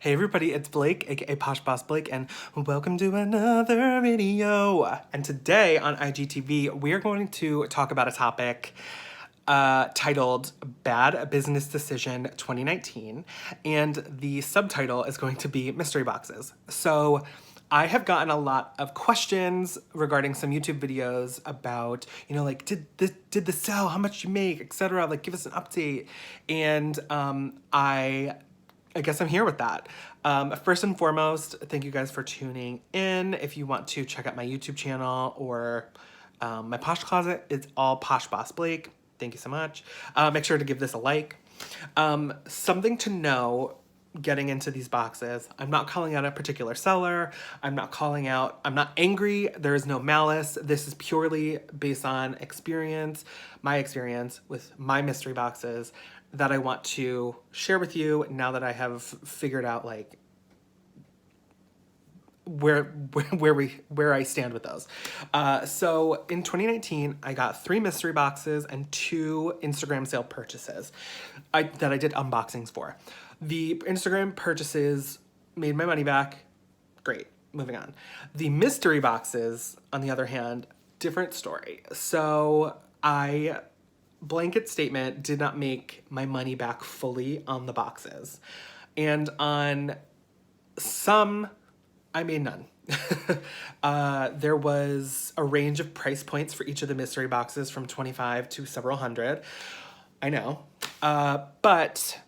Hey everybody, it's Blake, aka Posh Boss Blake, and welcome to another video. And today on IGTV, we are going to talk about a topic titled Bad Business Decision 2019, and the subtitle is going to be Mystery Boxes. So I have gotten a lot of questions regarding some YouTube videos about, like, did this sell? How much you make, etc. Like, give us an update. And I guess I'm here with that. First and foremost, thank you guys for tuning in. If you want to check out my YouTube channel or my Posh Closet, it's all Posh Boss Blake. Thank you so much. Make sure to give this a like. Something to know getting into these boxes, I'm not calling out a particular seller. I'm not angry. There is no malice. This is purely based on experience, my experience with my mystery boxes that I want to share with you now that I have figured out like where I stand with those. So in 2019, I got 3 mystery boxes and 2 Instagram sale purchases that I did unboxings for. The Instagram purchases made my money back. Great. Moving on. The mystery boxes, on the other hand, different story. So I blanket statement did not make my money back fully on the boxes. And on some, I made none. There was a range of price points for each of the mystery boxes from 25 to several hundred. I know. But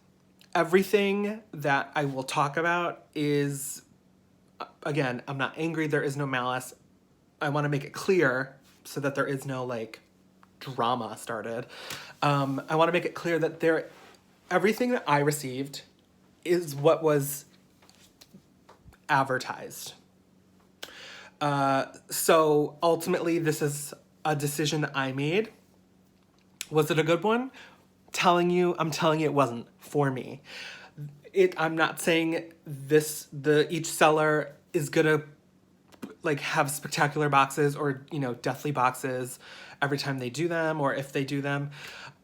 everything that I will talk about is, again, I'm not angry. There is no malice. I want to make it clear so that there is no like drama started. I want to make it clear that everything that I received is what was advertised. So ultimately, this is a decision that I made. Was it a good one? I'm telling you it wasn't for me. I'm not saying each seller is gonna like have spectacular boxes or, deathly boxes every time they do them or if they do them.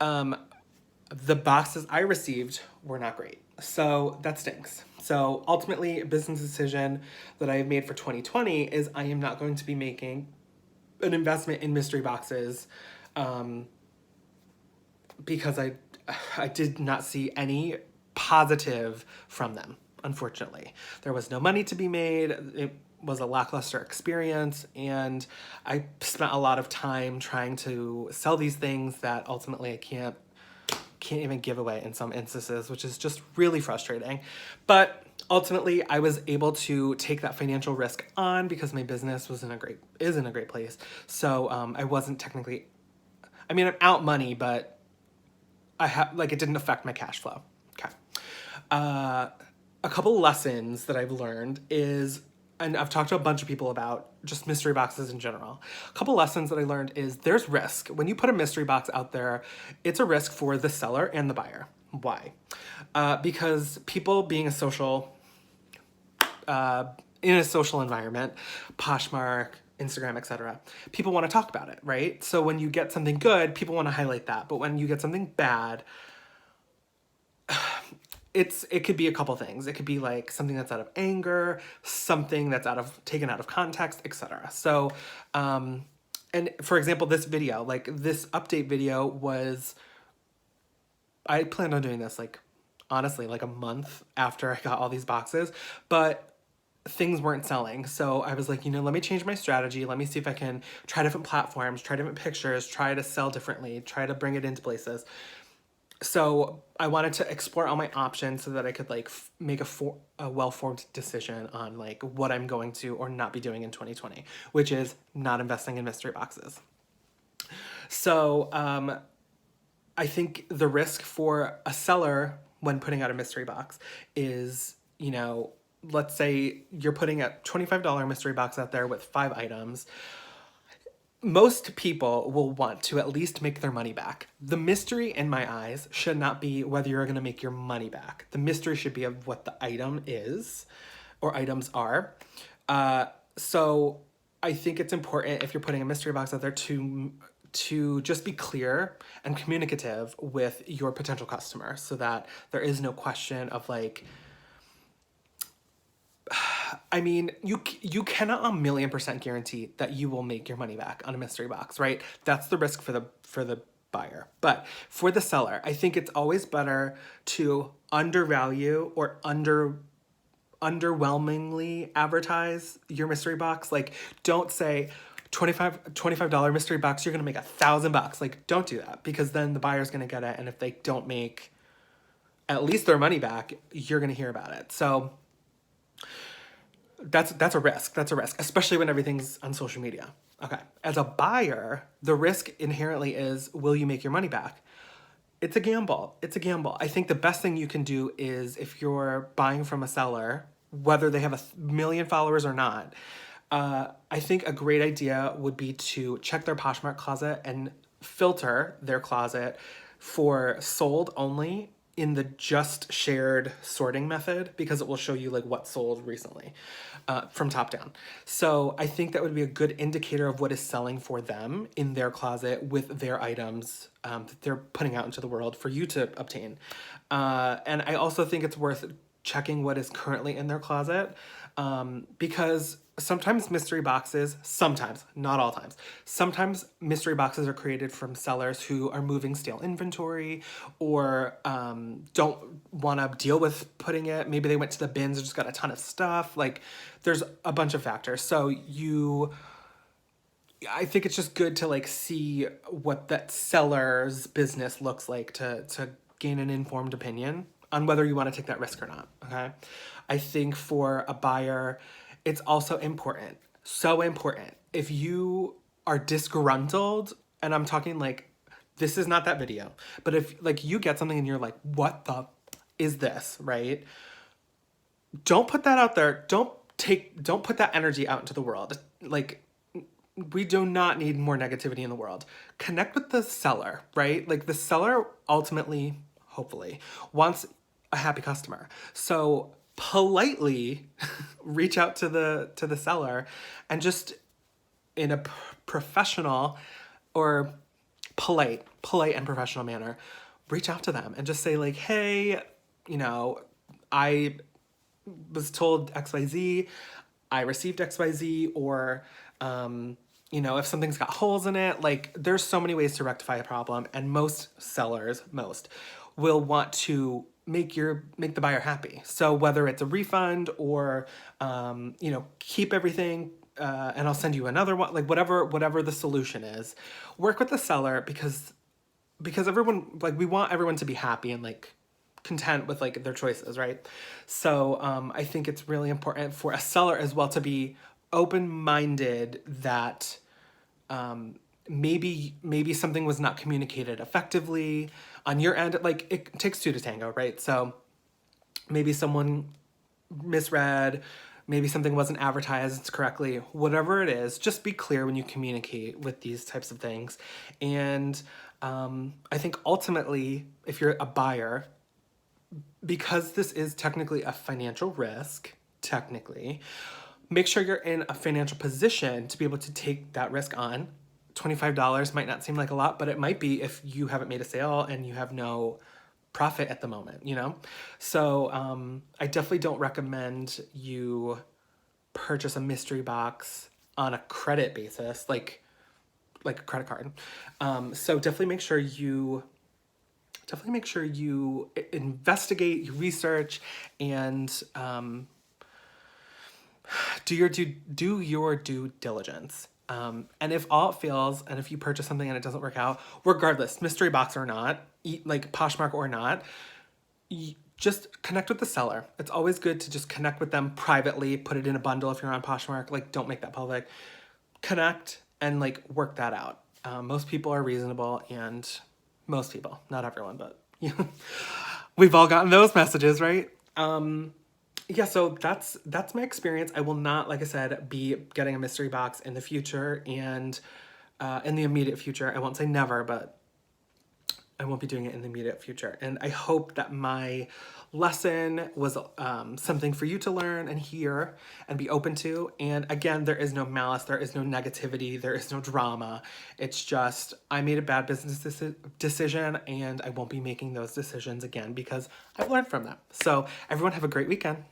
The boxes I received were not great. So that stinks. So ultimately, a business decision that I have made for 2020 is I am not going to be making an investment in mystery boxes because I did not see any positive from them, unfortunately. There was no money to be made. It was a lackluster experience, and I spent a lot of time trying to sell these things that ultimately I can't even give away in some instances, which is just really frustrating. But ultimately, I was able to take that financial risk on because my business is in a great place. So I wasn't technically, I'm out money, but it didn't affect my cash flow. Okay. A couple lessons that I've learned is, and I've talked to a bunch of people about just mystery boxes in general. A couple lessons that I learned is there's risk. When you put a mystery box out there, it's a risk for the seller and the buyer. Why? Because people being in a social environment, Poshmark, Instagram, etc., people want to talk about it, right? So when you get something good, people want to highlight that. But when you get something bad, it could be a couple things. It could be like something that's out of anger, something that's taken out of context, etc. So, and for example, this video, like this update video I planned on doing this honestly, a month after I got all these boxes, but things weren't selling. So I was like, let me change my strategy. Let me see if I can try different platforms, try different pictures, try to sell differently, try to bring it into places. So I wanted to explore all my options so that I could make a well-formed decision on what I'm going to or not be doing in 2020, which is not investing in mystery boxes. So I think the risk for a seller when putting out a mystery box is, let's say you're putting a $25 mystery box out there with 5 items. Most people will want to at least make their money back. The mystery in my eyes should not be whether you're going to make your money back. The mystery should be of what the item is or items are. So I think it's important if you're putting a mystery box out there to just be clear and communicative with your potential customer so that there is no question of I mean, you cannot 1,000,000% guarantee that you will make your money back on a mystery box, right? That's the risk for the buyer. But for the seller, I think it's always better to undervalue or underwhelmingly advertise your mystery box. Like, don't say $25 mystery box, you're gonna make $1,000. Like, don't do that, because then the buyer's gonna get it, and if they don't make at least their money back, you're gonna hear about it. So that's a risk. That's a risk, especially when everything's on social media. Okay. As a buyer, the risk inherently is, will you make your money back? It's a gamble. It's a gamble. I think the best thing you can do is, if you're buying from a seller, whether they have 1,000,000 followers or not, I think a great idea would be to check their Poshmark closet and filter their closet for sold only in the just shared sorting method, because it will show you like what sold recently from top down. So I think that would be a good indicator of what is selling for them in their closet with their items that they're putting out into the world for you to obtain. And I also think it's worth checking what is currently in their closet, because sometimes mystery boxes, sometimes, not all times, sometimes mystery boxes are created from sellers who are moving stale inventory, or don't want to deal with putting it. Maybe they went to the bins and just got a ton of stuff. Like, there's a bunch of factors. So I think it's just good to like see what that seller's business looks like to gain an informed opinion on whether you want to take that risk or not. Okay. I think for a buyer, it's also important, so important. If you are disgruntled, and I'm talking like, this is not that video, but if like you get something and you're like, what the is this, right? Don't put that out there. Don't put that energy out into the world. Like, we do not need more negativity in the world. Connect with the seller, right? Like, the seller ultimately, hopefully, wants a happy customer. So politely reach out to the seller, and just in a professional or polite and professional manner, reach out to them and just say like, hey, I was told XYZ, I received XYZ, or if something's got holes in it. Like, there's so many ways to rectify a problem, and most sellers will want to make the buyer happy. So whether it's a refund or keep everything, and I'll send you another one, like whatever the solution is, work with the seller, because everyone, like, we want everyone to be happy and like content with like their choices, right? So I think it's really important for a seller as well to be open-minded that maybe something was not communicated effectively on your end. Like, it takes two to tango, right? So maybe someone misread, maybe something wasn't advertised correctly, whatever it is, just be clear when you communicate with these types of things. And I think ultimately, if you're a buyer, because this is technically a financial risk, make sure you're in a financial position to be able to take that risk on. $25 might not seem like a lot, but it might be if you haven't made a sale and you have no profit at the moment, So I definitely don't recommend you purchase a mystery box on a credit basis, like a credit card. So definitely make sure you investigate, you research, and do your due diligence. And if all fails, and if you purchase something and it doesn't work out, regardless, mystery box or not, like Poshmark or not, just connect with the seller. It's always good to just connect with them privately, put it in a bundle if you're on Poshmark, like, don't make that public. Connect and like work that out. Most people are reasonable, and most people, not everyone, but we've all gotten those messages, right? Yeah, so that's my experience. I will not, like I said, be getting a mystery box in the future, and in the immediate future. I won't say never, but I won't be doing it in the immediate future. And I hope that my lesson was something for you to learn and hear and be open to. And again, there is no malice, there is no negativity, there is no drama. It's just, I made a bad business decision, and I won't be making those decisions again because I've learned from them. So everyone have a great weekend.